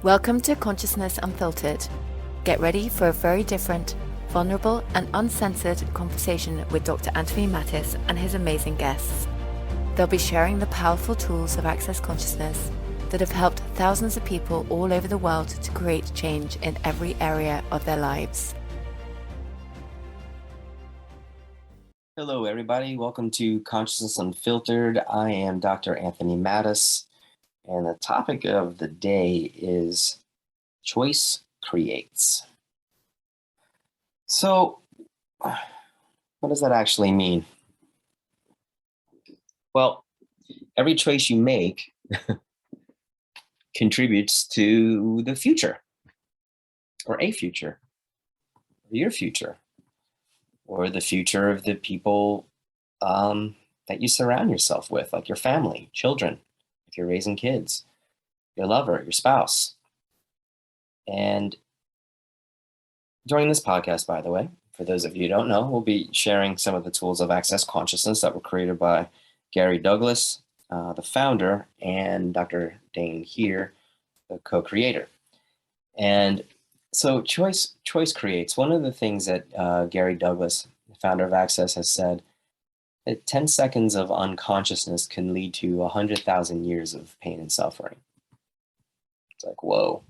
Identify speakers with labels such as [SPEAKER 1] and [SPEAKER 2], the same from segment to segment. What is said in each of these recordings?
[SPEAKER 1] Welcome to Consciousness Unfiltered. Get ready for a very different, vulnerable, and uncensored conversation with Dr. Anthony Mattis and his amazing guests. They'll be sharing the powerful tools of access consciousness that have helped thousands of people all over the world to create change in every area of their lives.
[SPEAKER 2] Hello, everybody. Welcome to Consciousness Unfiltered. I am Dr. Anthony Mattis, and the topic of the day is choice creates. So, what does that actually mean? Well, every choice you make contributes to the future, or a future, or your future, or the future of the people that you surround yourself with, like your family, children, if you're raising kids, your lover, your spouse. And during this podcast, by the way, for those of you who don't know, we'll be sharing some of the tools of access consciousness that were created by Gary Douglas, the founder, and Dr. Dane here, the co-creator. And so choice creates. One of the things that Gary Douglas, the founder of Access, has said that 10 seconds of unconsciousness can lead to 100,000 years of pain and suffering. It's like, whoa.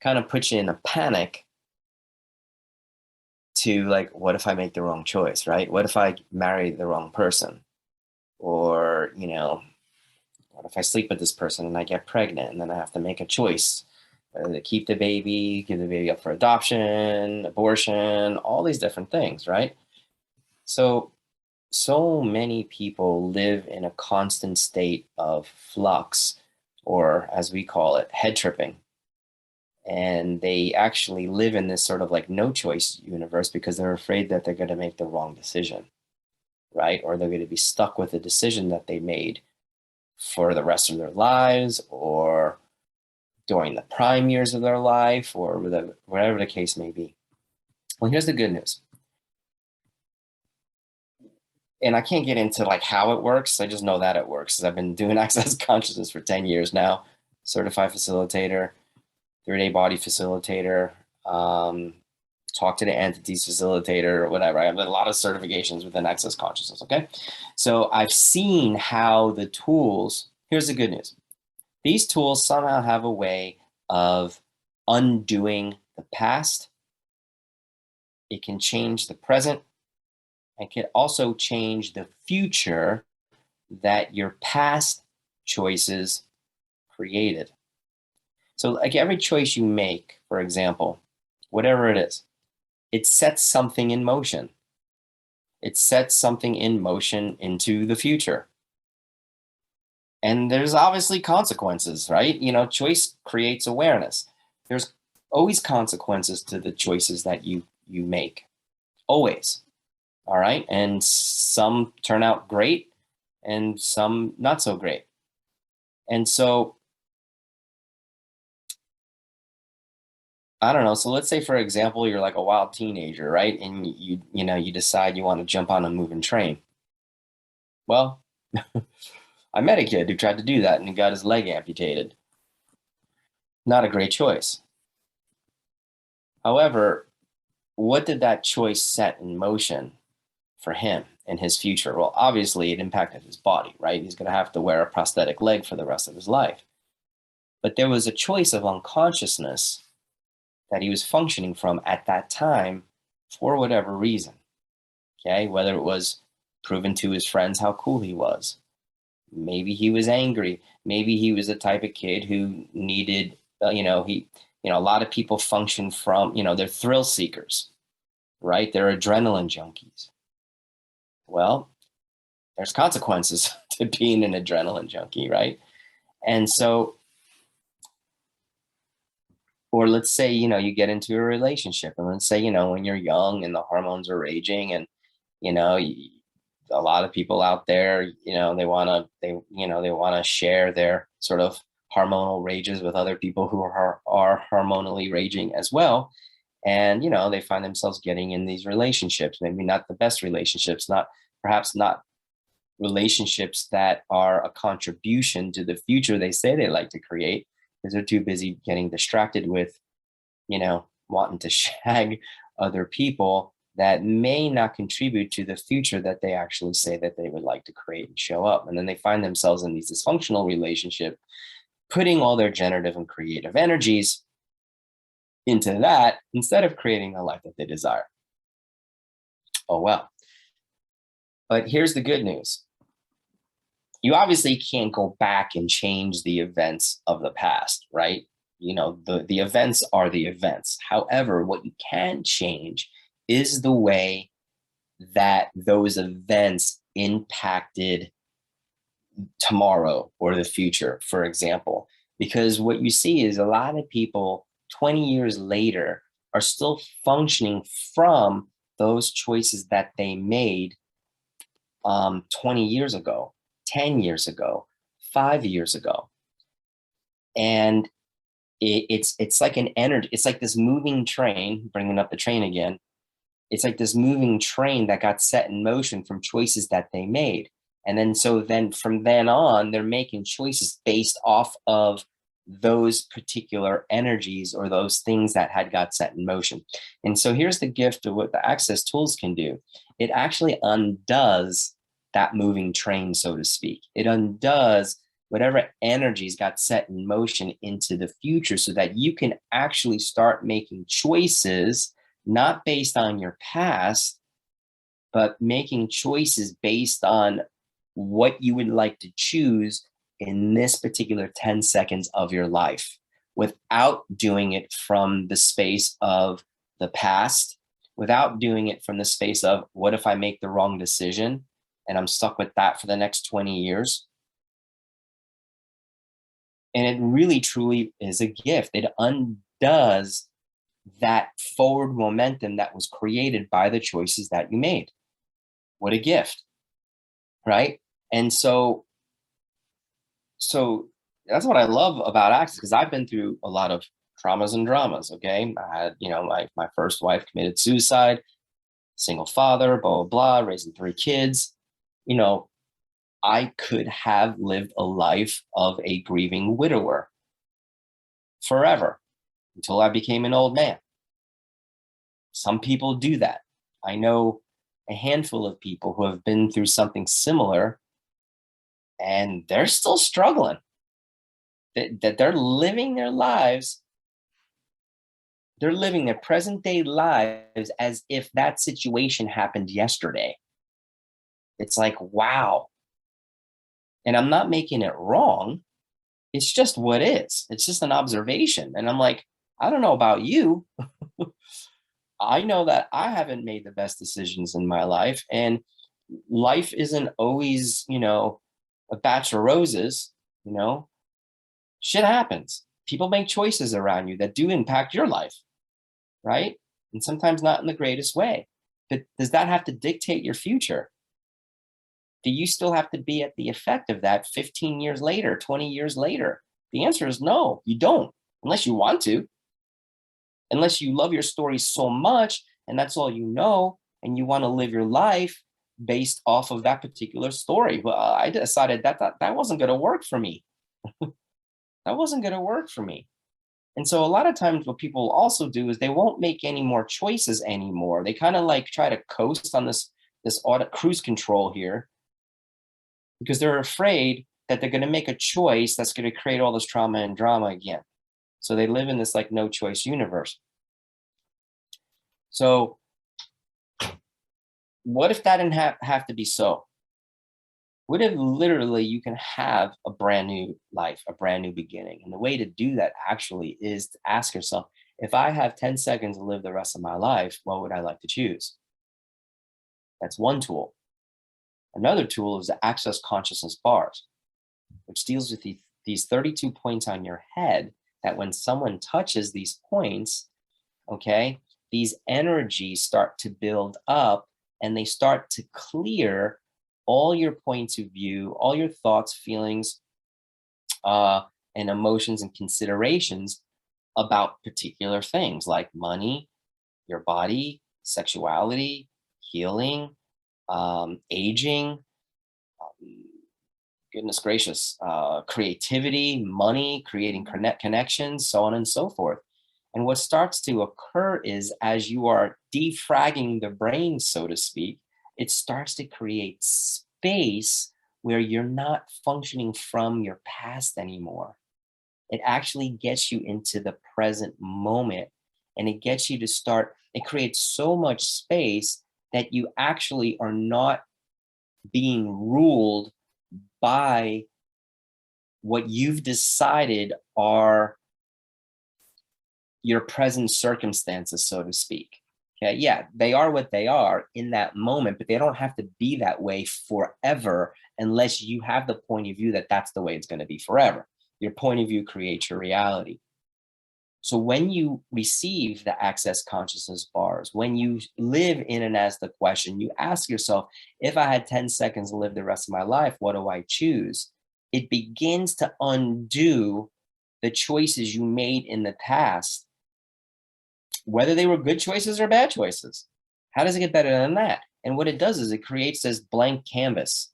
[SPEAKER 2] Kind of puts you in a panic to like, what if I make the wrong choice, right? What if I marry the wrong person? Or, what if I sleep with this person and I get pregnant and then I have to make a choice? Whether to keep the baby, give the baby up for adoption, abortion, all these different things, right? So many people live in a constant state of flux, or as we call it, head tripping. And they actually live in this sort of like no choice universe because they're afraid that they're going to make the wrong decision, right? Or they're going to be stuck with a decision that they made for the rest of their lives, or during the prime years of their life, or whatever the case may be. Well, here's the good news. And I can't get into like how it works. I just know that it works. I've been doing access consciousness for 10 years now, certified facilitator, 3-day body facilitator, talk to the entities facilitator, or whatever. I have a lot of certifications within access consciousness, okay? So I've seen how the tools, here's the good news. These tools somehow have a way of undoing the past. It can change the present. And can also change the future that your past choices created. So like every choice you make, for example, whatever it is, it sets something in motion. It sets something in motion into the future. And there's obviously consequences, right? Choice creates awareness. There's always consequences to the choices that you make. Always. All right. And some turn out great and some not so great. And so, I don't know. So let's say, for example, you're like a wild teenager, right? And you decide you want to jump on a moving train. Well, I met a kid who tried to do that and he got his leg amputated. Not a great choice. However, what did that choice set in motion for him in his future? Well, obviously it impacted his body, right? He's going to have to wear a prosthetic leg for the rest of his life. But there was a choice of unconsciousness that he was functioning from at that time for whatever reason. Okay, whether it was proven to his friends how cool he was. Maybe he was angry. Maybe he was the type of kid who needed, a lot of people function from, they're thrill seekers, right? They're adrenaline junkies. Well, there's consequences to being an adrenaline junkie, right? And so, or let's say, you get into a relationship, and let's say, when you're young and the hormones are raging, and, a lot of people out there, they want to share their sort of hormonal rages with other people who are hormonally raging as well. And, they find themselves getting in these relationships, maybe not the best relationships, perhaps not relationships that are a contribution to the future they say they like to create, because they're too busy getting distracted with, wanting to shag other people that may not contribute to the future that they actually say that they would like to create and show up. And then they find themselves in these dysfunctional relationships, putting all their generative and creative energies into that instead of creating the life that they desire. Oh, well. But here's the good news. You obviously can't go back and change the events of the past, right? The events are the events. However, what you can change is the way that those events impacted tomorrow or the future, for example. Because what you see is a lot of people 20 years later are still functioning from those choices that they made 20 years ago, 10 years ago, 5 years ago. And it's like an energy, it's like this moving train, bringing up the train again. It's like this moving train that got set in motion from choices that they made. And then from then on, they're making choices based off of those particular energies or those things that had got set in motion. And so here's the gift of what the Access tools can do. It actually undoes that moving train, so to speak. It undoes whatever energies got set in motion into the future so that you can actually start making choices, not based on your past, but making choices based on what you would like to choose in this particular 10 seconds of your life, without doing it from the space of the past, without doing it from the space of, what if I make the wrong decision and I'm stuck with that for the next 20 years? And it really, truly is a gift. It undoes that forward momentum that was created by the choices that you made. What a gift, right? And so that's what I love about Access, because I've been through a lot of traumas and dramas. Okay, I had, my first wife committed suicide, single father, blah blah blah, raising 3 kids. I could have lived a life of a grieving widower forever until I became an old man. Some people do that. I know a handful of people who have been through something similar, and they're still struggling. That they're living their lives, they're living their present day lives as if that situation happened yesterday. It's like, wow. And I'm not making it wrong. It's just what is. It's just an observation. And I'm like, I don't know about you. I know that I haven't made the best decisions in my life. And life isn't always, a batch of roses, Shit happens. People make choices around you that do impact your life, right? And sometimes not in the greatest way. But does that have to dictate your future? Do you still have to be at the effect of that 15 years later, 20 years later? The answer is no, you don't, unless you want to. Unless you love your story so much and that's all you know, and you want to live your life based off of that particular story. Well, I decided that wasn't going to work for me. That wasn't going to work for me. And so a lot of times what people also do is they won't make any more choices anymore. They kind of like try to coast on this audit cruise control here, because they're afraid that they're going to make a choice that's going to create all this trauma and drama again. So they live in this like no choice universe. So what if that didn't have to be so? What if literally you can have a brand new life, a brand new beginning? And the way to do that actually is to ask yourself, if I have 10 seconds to live the rest of my life, what would I like to choose? That's one tool. Another tool is the Access Consciousness bars, which deals with these 32 points on your head, that when someone touches these points, okay, these energies start to build up and they start to clear all your points of view, all your thoughts, feelings, and emotions and considerations about particular things like money, your body, sexuality, healing, aging, goodness gracious, creativity, money, creating connections, so on and so forth. And what starts to occur is as you are defragging the brain, so to speak, it starts to create space where you're not functioning from your past anymore. It actually gets you into the present moment, and it gets you to start, it creates so much space that you actually are not being ruled by what you've decided are your present circumstances, so to speak. Okay, yeah, they are what they are in that moment, but they don't have to be that way forever unless you have the point of view that that's the way it's going to be forever. Your point of view creates your reality. So when you receive the access consciousness bars, when you live in and as the question, you ask yourself, if I had 10 seconds to live the rest of my life, what do I choose? It begins to undo the choices you made in the past, whether they were good choices or bad choices. How does it get better than that? And what it does is it creates this blank canvas.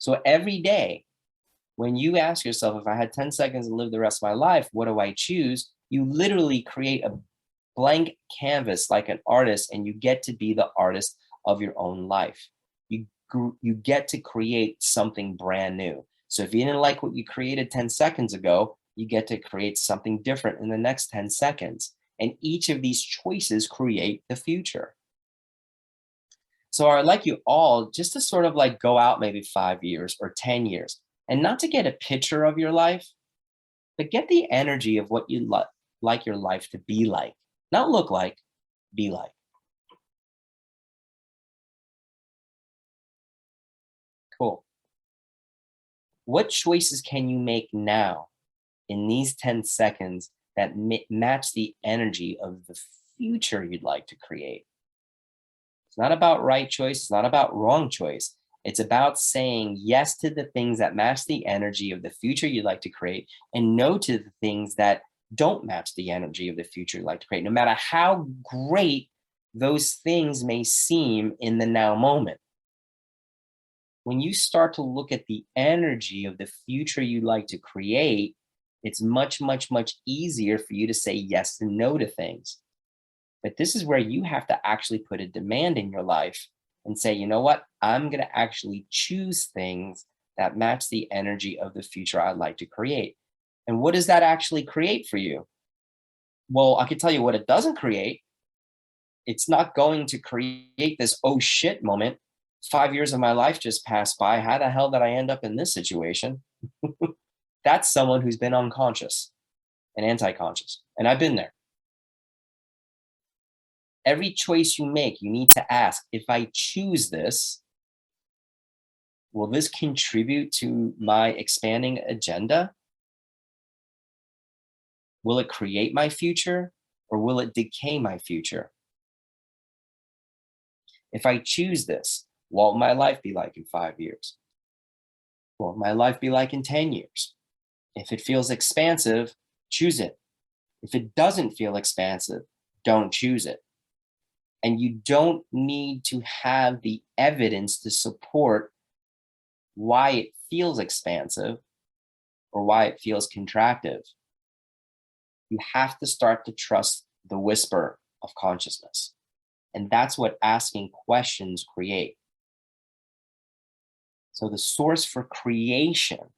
[SPEAKER 2] So every day, when you ask yourself, if I had 10 seconds to live the rest of my life, what do I choose? You literally create a blank canvas like an artist, and you get to be the artist of your own life. You get to create something brand new. So if you didn't like what you created 10 seconds ago, you get to create something different in the next 10 seconds. And each of these choices create the future. So I'd like you all just to sort of like go out maybe 5 years or 10 years, and not to get a picture of your life, but get the energy of what you like your life to be like. Not look like, be like. Cool. What choices can you make now in these 10 seconds that match the energy of the future you'd like to create? It's not about right choice. It's not about wrong choice. It's about saying yes to the things that match the energy of the future you'd like to create, and no to the things that don't match the energy of the future you'd like to create, no matter how great those things may seem in the now moment. When you start to look at the energy of the future you'd like to create, it's much, much, much easier for you to say yes and no to things. But this is where you have to actually put a demand in your life and say, you know what? I'm going to actually choose things that match the energy of the future I'd like to create. And what does that actually create for you? Well, I can tell you what it doesn't create. It's not going to create this oh shit moment. 5 years of my life just passed by. How the hell did I end up in this situation? That's someone who's been unconscious and anti-conscious. And I've been there. Every choice you make, you need to ask, if I choose this, will this contribute to my expanding agenda? Will it create my future, or will it decay my future? If I choose this, what will my life be like in 5 years? What will my life be like in 10 years? If it feels expansive, choose it. If it doesn't feel expansive, don't choose it. And you don't need to have the evidence to support why it feels expansive or why it feels contractive. You have to start to trust the whisper of consciousness. And that's what asking questions create. So the source for creation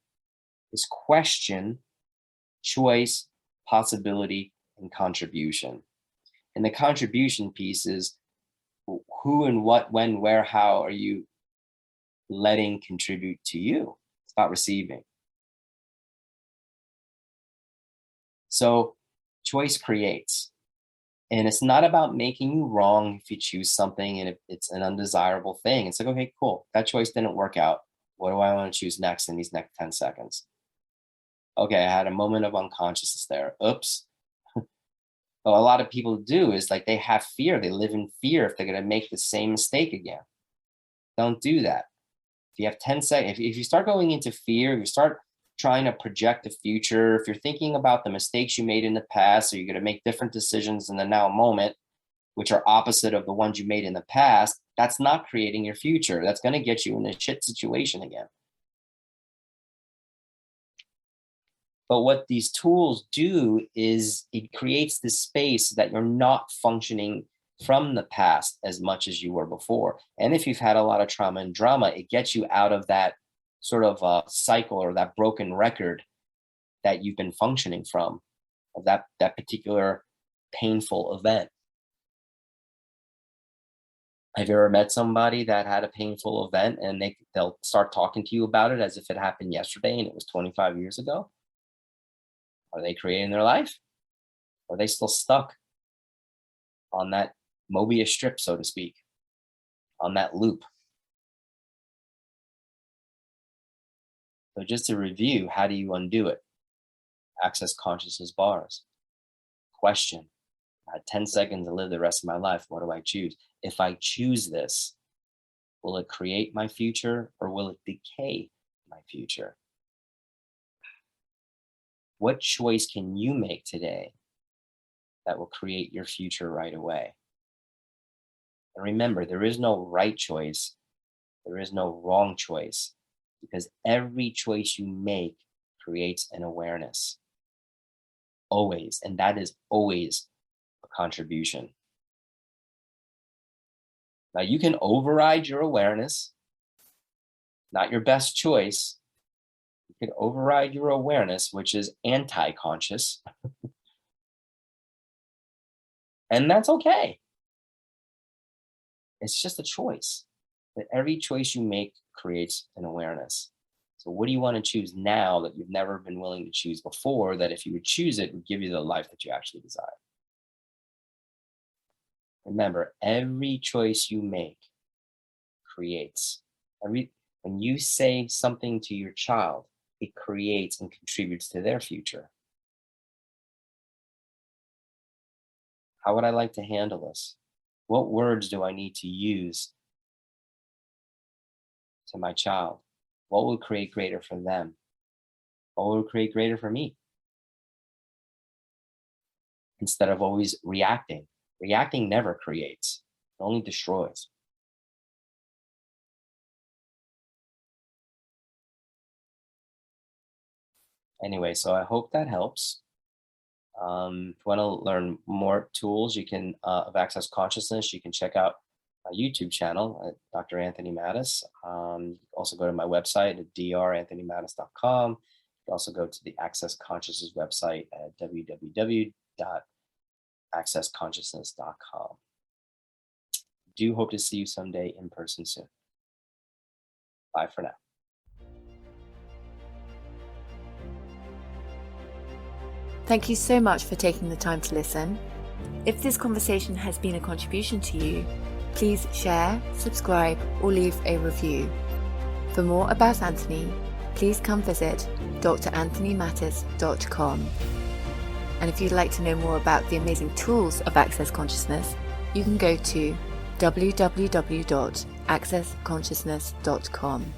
[SPEAKER 2] is question, choice, possibility, and contribution. And the contribution piece is who and what, when, where, how are you letting contribute to you? It's about receiving. So choice creates. And it's not about making you wrong if you choose something and if it's an undesirable thing. It's like, okay, cool. That choice didn't work out. What do I want to choose next in these next 10 seconds? Okay, I had a moment of unconsciousness there. Oops. What a lot of people do is like they have fear. They live in fear if they're going to make the same mistake again. Don't do that. If you have 10 seconds, if you start going into fear, if you start trying to project the future, if you're thinking about the mistakes you made in the past, or you're going to make different decisions in the now moment, which are opposite of the ones you made in the past, that's not creating your future. That's going to get you in a shit situation again. But what these tools do is it creates this space that you're not functioning from the past as much as you were before. And if you've had a lot of trauma and drama, it gets you out of that sort of cycle or that broken record that you've been functioning from, of that particular painful event. Have you ever met somebody that had a painful event and they'll start talking to you about it as if it happened yesterday and it was 25 years ago? Are they creating their life? Or are they still stuck on that Mobius strip, so to speak, on that loop? So just to review, how do you undo it? Access consciousness bars. Question. I had 10 seconds to live the rest of my life. What do I choose? If I choose this, will it create my future or will it decay my future? What choice can you make today that will create your future right away? And remember, there is no right choice. There is no wrong choice, because every choice you make creates an awareness. Always. And that is always a contribution. Now, you can override your awareness, not your best choice. You can override your awareness, which is anti-conscious. And that's okay. It's just a choice. But every choice you make creates an awareness. So what do you want to choose now that you've never been willing to choose before, that if you would choose it, would give you the life that you actually desire? Remember, every choice you make creates. When you say something to your child, it creates and contributes to their future. How would I like to handle this? What words do I need to use to my child? What will create greater for them? What will create greater for me? Instead of always reacting. Reacting never creates, it only destroys. Anyway, so I hope that helps. If you want to learn more tools, you can of Access Consciousness, you can check out my YouTube channel at Dr. Anthony Mattis. You can also go to my website at dranthonymattis.com. You can also go to the Access Consciousness website at www.accessconsciousness.com. Do hope to see you someday in person soon. Bye for now.
[SPEAKER 1] Thank you so much for taking the time to listen. If this conversation has been a contribution to you, please share, subscribe, or leave a review. For more about Anthony, please come visit DrAnthonyMattis.com. And if you'd like to know more about the amazing tools of Access Consciousness, you can go to www.accessconsciousness.com.